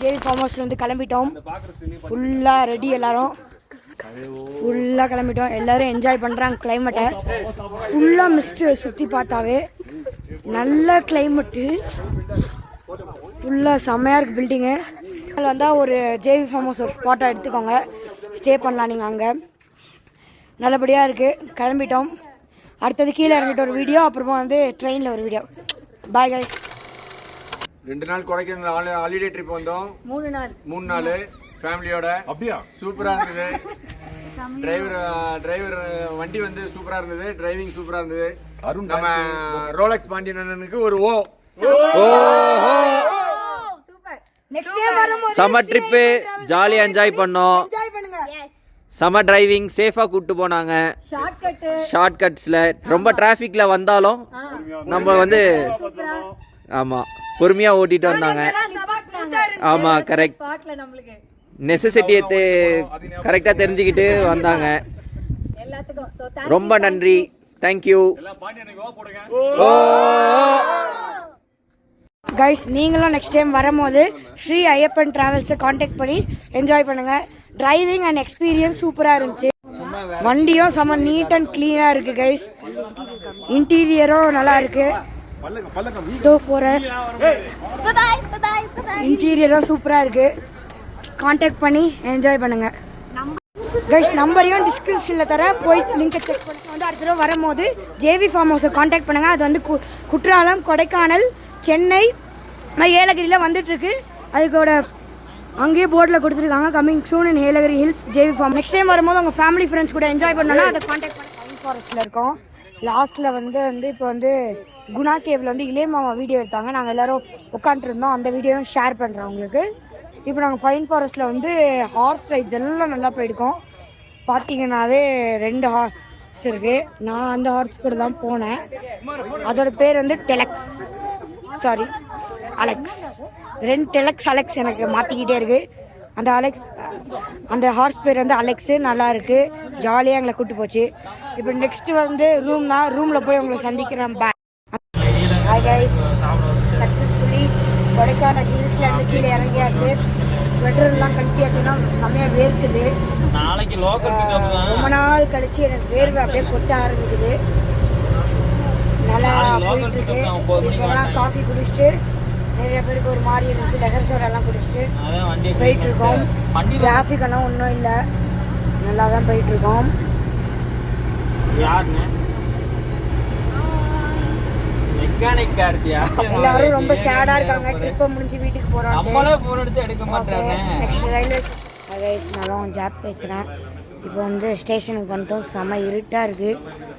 JV form ஹவுஸ்ல வந்து கிளம்பிட்டோம். ஃபுல்லாக ரெடி, எல்லாரும் ஃபுல்லாக கிளம்பிட்டோம். எல்லோரும் என்ஜாய் பண்ணுறாங்க கிளைமேட்டை. ஃபுல்லாக மிஸ்ட்டு, சுற்றி பார்த்தாவே நல்ல கிளைமேட்டு, ஃபுல்லாக செம்மையாக இருக்குது பில்டிங்கு. அதில் வந்தால் ஒரு ஜேவி ஃபார்ம் ஹவுஸ் ஒரு ஸ்பாட்டாக எடுத்துக்கோங்க, ஸ்டே பண்ணலாம் நீங்கள் அங்கே. நல்லபடியாக இருக்குது. கிளம்பிட்டோம். அடுத்தது கீழே இறங்கிட்டு ஒரு வீடியோ, அப்புறமா வந்து ட்ரெயினில் ஒரு வீடியோ. Bye guys. 2 நாள் கொடைக்கானல் ஹாலிடே ட்ரிப் வந்தோம். 3 நாள் ஃபேமிலியோட. அப்படியா? சூப்பரா இருந்தது. டிரைவர் வண்டி வந்து சூப்பரா இருந்தது, டிரைவிங் சூப்பரா இருந்தது. நம்ம ரோலக்ஸ் பாண்டியனுக்கு ஒரு ஓ. சம்மர் ட்ரிப்பு ஜாலியா என்ஜாய் பண்ணோம். சம்மர் டிரைவிங் சேஃபா கூட்டு போனாங்க. ஷார்ட் கட்ஸ்ல ரொம்ப டிராஃபிக்ல வந்தாலும் நம்ம வந்து ஆமா பொறுமையா ஓட்டிட்டு வந்தாங்க. ஆமா கரெக்ட். நெசசிட்டியை கரெக்டா தெரிஞ்சுக்கிட்டு வந்தாங்க. ரொம்ப நன்றி. Thank you guys. நீங்களும் நெக்ஸ்ட் டைம் வரும்போது ஸ்ரீ ஐயப்பன் டிராவல்ஸை காண்டாக்ட் பண்ணி என்ஜாய் பண்ணுங்கள். டிரைவிங் அண்ட் எக்ஸ்பீரியன்ஸ் சூப்பராக இருந்துச்சு. வண்டியும் செம்ம நீட் அண்ட் க்ளீனாக இருக்குது கைஸ். இன்டீரியரும் நல்லா இருக்குது. போகிறேன். இன்டீரியரும் சூப்பராக இருக்குது. காண்டாக்ட் பண்ணி என்ஜாய் பண்ணுங்கள் கைஸ். நம்பரையும் டிஸ்கிரிப்ஷனில் தர, போய் லிங்கை செக் பண்ணி வந்து அடுத்த தடவை வரும்போது ஜேவி ஃபார்ம் ஹவுஸை காண்டாக்ட் பண்ணுங்கள். அது வந்து குற்றாலம், கொடைக்கானல், சென்னை, ஏலகிரியில் வந்துட்டுருக்கு. அதுக்கோட அங்கேயே போர்டில் கொடுத்துருக்காங்க, coming soon in Yelagiri hills JV farm. Next time வரும்போது உங்கள் ஃபேமிலி ஃப்ரெண்ட்ஸ் கூட என்ஜாய் பண்ணோன்னா அதை காண்டாக்ட் பண்ணி. பைன் ஃபாரஸ்ட்டில் இருக்கோம். லாஸ்ட்டில் வந்து இப்போ வந்து குணா கேவில் வந்து இளையமாமா வீடியோ எடுத்தாங்க. நாங்கள் எல்லோரும் உட்காந்துருந்தோம். அந்த வீடியோவும் ஷேர் பண்ணுறோம் உங்களுக்கு. இப்போ நாங்கள் பைன் ஃபாரஸ்ட்டில் வந்து ஹார்ஸ் ரைட்ஸ் எல்லாம் நல்லா போயிருக்கோம். பார்த்தீங்கன்னாவே 2 ஹார்ஸ் இருக்குது. நான் அந்த ஹார்ஸ் கூட தான் போனேன். அதோட பேர் வந்து அலெக்ஸ். 2 டெலக்ஸ் எனக்கு மாற்றிக்கிட்டே இருக்குது. அந்த ஹார்ஸ் பேர் வந்து அலெக்ஸு. நல்லா இருக்குது, ஜாலியாக எங்களை கூப்பிட்டு போச்சு. இப்போ நெக்ஸ்ட்டு வந்து ரூமில் போய் உங்களை சந்திக்கிறேன். Bye. Hi guys. Successfully Kodaikanal ஹில்ஸ்லேருந்து கீழே இறங்கியாச்சு. ஸ்வெட்டர்லாம் கட்டியாச்சுன்னா செம்மையாக வேர்க்குது. ரொம்ப நாள் கழிச்சு எனக்கு வேர்வை அப்படியே கொட்ட ஆரம்பிக்குது. நல்லா போயிட்டுருக்கு. இப்போலாம் காஃபி குடிச்சிட்டு, நிறைய பேருக்கு ஒரு மாதிரி இருந்துச்சு, லெகர் சோடெல்லாம் குடிச்சிட்டு போயிட்டுருக்கோம். டிராஃபிக் எல்லாம் ஒன்றும் இல்லை, நல்லா தான் போயிட்டுருக்கோம். எல்லாரும் ரொம்ப சேடாக இருக்காங்க. ட்ரிப்பை முடிஞ்சு வீட்டுக்கு போகிறோம். நெக்ஸ்ட் ரயில்வே ஸ்டேஷன் ஜாப் பேசுகிறேன். இப்போ வந்து ஸ்டேஷனுக்கு வந்துட்டோம். செம்ம இருட்டாக இருக்குது.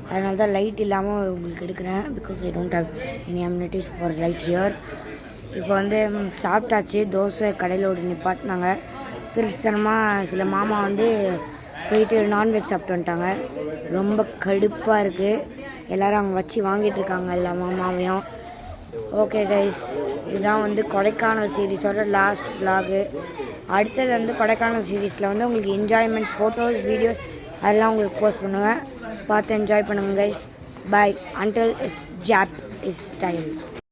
அதனால தான் லைட் இல்லாமல் உங்களுக்கு எடுக்கிறேன். Because I don't have any amenities for light here. இப்போ வந்து சாப்பிட்டாச்சு. தோசை கடையிலோடு நிப்பாட்டினாங்க. கிறிஸ்தனமாக சில மாமா வந்து போயிட்டு நான்வெஜ் சாப்பிட்டு வந்துட்டாங்க. ரொம்ப கடுப்பாக இருக்குது. எல்லோரும் அவங்க வச்சு வாங்கிட்டுருக்காங்க எல்லா மாமாவையும். ஓகே கைஸ், இதுதான் வந்து கொடைக்கானல் சீரீஸோட லாஸ்ட் vlog. அடுத்தது வந்து கொடைக்கானல் சீரீஸில் வந்து உங்களுக்கு என்ஜாய்மெண்ட் ஃபோட்டோஸ், வீடியோஸ் அதெல்லாம் உங்களுக்கு போஸ்ட் பண்ணுவேன். பார்த்து என்ஜாய் பண்ணுங்கள் guys. Bye. Until it's job is time.